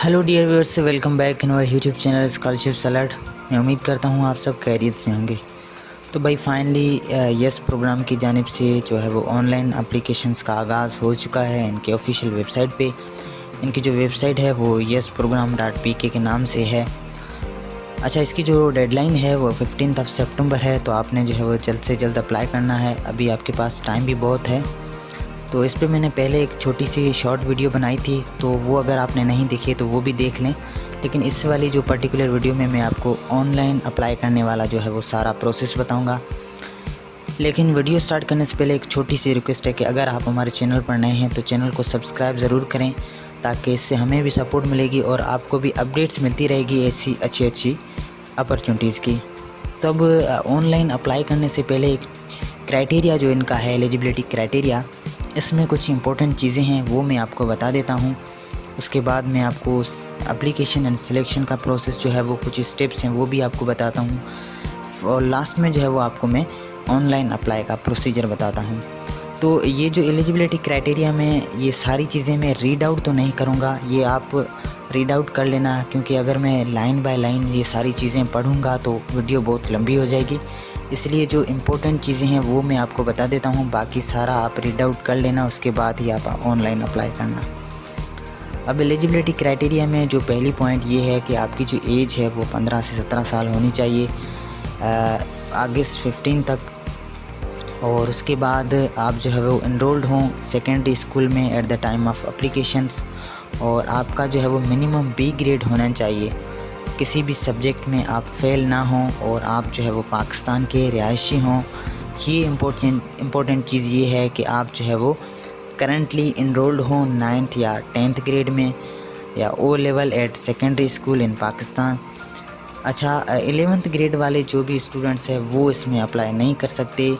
Hello dear viewers, welcome back in our YouTube channel scholarship alert. मैं उम्मीद करता हूँ आप सब खैरियत से होंगे। तो भाई फाइनली यस प्रोग्राम की जानिब से जो है वो ऑनलाइन एप्लीकेशंस का आगाज़ हो चुका है इनके ऑफिशियल वेबसाइट पे। इनकी जो वेबसाइट है वो yesprogram.pk के नाम से है। अच्छा, इसकी जो डेडलाइन है वो 15 सितंबर है, तो आपने जो है वो जल्द से जल्द अप्लाई करना है। अभी आपके पास टाइम भी बहुत है। तो इस पे मैंने पहले एक छोटी सी शॉर्ट वीडियो बनाई थी, तो वो अगर आपने नहीं देखी तो वो भी देख लें। लेकिन इस वाली जो पर्टिकुलर वीडियो में मैं आपको ऑनलाइन अप्लाई करने वाला जो है वो सारा प्रोसेस बताऊंगा। लेकिन वीडियो स्टार्ट करने से पहले एक छोटी सी रिक्वेस्ट है कि अगर आप हमारे चैनल पर नए हैं तो चैनल को सब्सक्राइब ज़रूर करें, ताकि इससे हमें भी सपोर्ट मिलेगी और आपको भी अपडेट्स मिलती रहेगी ऐसी अच्छी अपॉर्चुनिटीज़ की। तो अब ऑनलाइन अप्लाई करने से पहले एक क्राइटेरिया जो इनका है, एलिजिबिलिटी क्राइटेरिया, इसमें कुछ इंपॉर्टेंट चीज़ें हैं वो मैं आपको बता देता हूँ। उसके बाद मैं आपको उस एप्लीकेशन एंड सिलेक्शन का प्रोसेस जो है वो कुछ स्टेप्स हैं वो भी आपको बताता हूँ, और लास्ट में जो है वो आपको मैं ऑनलाइन अप्लाई का प्रोसीजर बताता हूँ। तो ये जो एलिजिबिलिटी क्राइटेरिया में ये सारी चीज़ें मैं रीड आउट तो नहीं करूँगा, ये आप रीड आउट कर लेना, क्योंकि अगर मैं लाइन बाय लाइन ये सारी चीज़ें पढ़ूँगा तो वीडियो बहुत लंबी हो जाएगी। इसलिए जो इम्पोर्टेंट चीज़ें हैं वो मैं आपको बता देता हूँ, बाकी सारा आप रीड आउट कर लेना, उसके बाद ही आप ऑनलाइन अप्लाई करना। अब एलिजिबिलिटी क्राइटेरिया में जो पहली पॉइंट ये है कि आपकी जो एज है वो 15 से 17 साल होनी चाहिए, अगस्त 15 तक। और उसके बाद आप जो है वो इनरोल्ड हों सेकेंडरी स्कूल में at the time of applications, और आपका जो है वो मिनिमम बी ग्रेड होना चाहिए, किसी भी सब्जेक्ट में आप फेल ना हों, और आप जो है वो पाकिस्तान के रिहायशी हों। ये इम्पोर्टेंट चीज़ ये है कि आप जो है वो करंटली इनरोल्ड हों 9th या 10th ग्रेड में, या O level at secondary school in Pakistan. अच्छा, 11th ग्रेड वाले जो भी स्टूडेंट्स हैं वो इसमें अप्लाई नहीं कर सकते।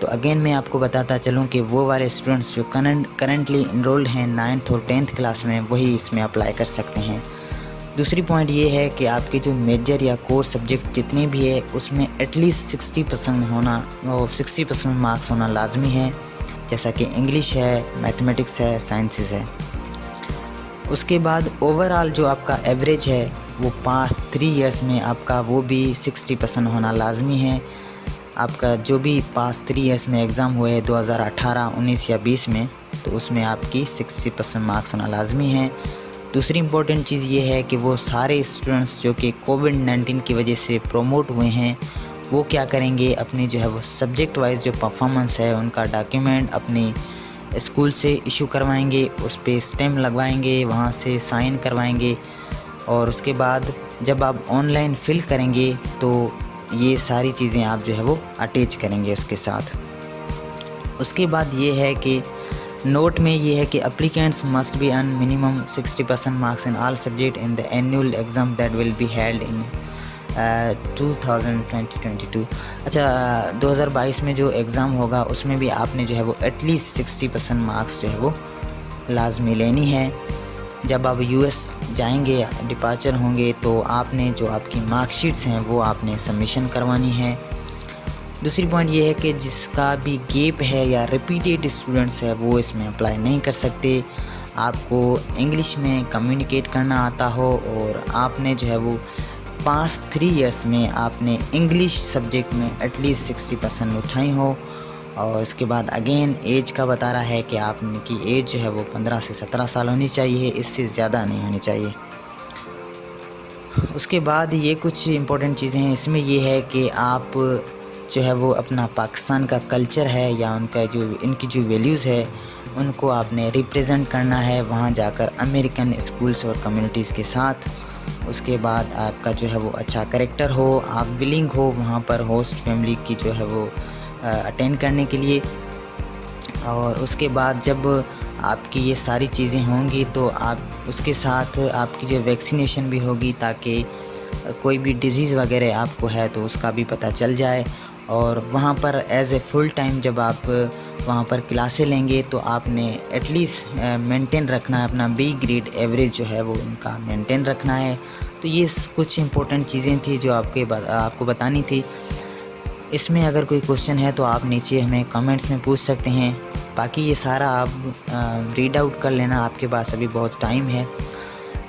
तो अगेन मैं आपको बताता चलूँ कि वो वाले स्टूडेंट्स जो करंटली इनरोल्ड हैं 9th और 10th क्लास में, वही इसमें अप्लाई कर सकते हैं। दूसरी पॉइंट ये है कि आपके जो मेजर या कोर सब्जेक्ट जितने भी है उसमें एटलीस्ट 60% होना, और 60% मार्क्स होना लाजमी है, जैसा कि इंग्लिश है, मैथमेटिक्स है, साइंसेस है। उसके बाद ओवरऑल जो आपका एवरेज है वो पास 3 इयर्स में आपका वो भी 60% होना लाजमी है। आपका जो भी पास 3 इयर्स में एग्ज़ाम हुए 2018, 19 या 20 में, तो उसमें आपकी 60% मार्क्स होना लाजमी है। दूसरी इम्पोर्टेंट चीज़ ये है कि वो सारे स्टूडेंट्स जो कि कोविड-19 की वजह से प्रोमोट हुए हैं वो क्या करेंगे, अपनी जो है वो सब्जेक्ट वाइज जो परफॉर्मेंस है उनका डॉक्यूमेंट अपनी स्कूल से इशू करवाएंगे, उस पर स्टैम्प लगवाएंगे, वहाँ से साइन करवाएंगे, और उसके बाद जब आप ऑनलाइन फिल करेंगे तो ये सारी चीज़ें आप जो है वो अटैच करेंगे उसके साथ। उसके बाद ये है कि नोट में ये है कि applicants must be earn minimum 60% marks in all subject in the annual exam that will be held in 2022। अच्छा, 2022 में जो एग्ज़ाम होगा उसमें भी आपने जो है वो एटलीस्ट 60% मार्क्स जो है वो लाजमी लेनी है। जब आप यूएस जाएंगे, डिपार्चर होंगे, तो आपने जो आपकी मार्कशीट्स हैं वो आपने सबमिशन करवानी है। दूसरी पॉइंट ये है कि जिसका भी गैप है या रिपीटेड स्टूडेंट्स है वो इसमें अप्लाई नहीं कर सकते। आपको इंग्लिश में कम्युनिकेट करना आता हो, और आपने जो है वो पास 3 इयर्स में आपने इंग्लिश सब्जेक्ट में एटलीस्ट 60% उठाई हो। और इसके बाद अगेन एज का बता रहा है कि आपकी एज जो है वो 15 से 17 साल होनी चाहिए, इससे ज़्यादा नहीं होनी चाहिए। उसके बाद ये कुछ इम्पोर्टेंट चीज़ें हैं, इसमें ये है कि आप जो है वो अपना पाकिस्तान का कल्चर है या उनका जो इनकी जो वैल्यूज़ है उनको आपने रिप्रेजेंट करना है वहाँ जाकर अमेरिकन स्कूल्स और कम्युनिटीज़ के साथ। उसके बाद आपका जो है वो अच्छा कैरेक्टर हो, आप विलिंग हो वहाँ पर होस्ट फैमिली की जो है वो अटेंड करने के लिए। और उसके बाद जब आपकी ये सारी चीज़ें होंगी तो आप उसके साथ आपकी जो वैक्सीनेशन भी होगी, ताकि कोई भी डिज़ीज़ वगैरह आपको है तो उसका भी पता चल जाए। और वहाँ पर एज ए फुल टाइम जब आप वहाँ पर क्लासें लेंगे तो आपने एटलीस्ट मेंटेन रखना है अपना बी ग्रेड एवरेज जो है वो उनका मेंटेन रखना है। तो ये कुछ इंपॉर्टेंट चीज़ें थी जो आपको बतानी थी। इसमें अगर कोई क्वेश्चन है तो आप नीचे हमें कमेंट्स में पूछ सकते हैं, बाकी ये सारा आप रीड आउट कर लेना, आपके पास अभी बहुत टाइम है।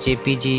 JPG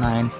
9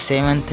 7th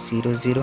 0،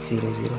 0،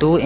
2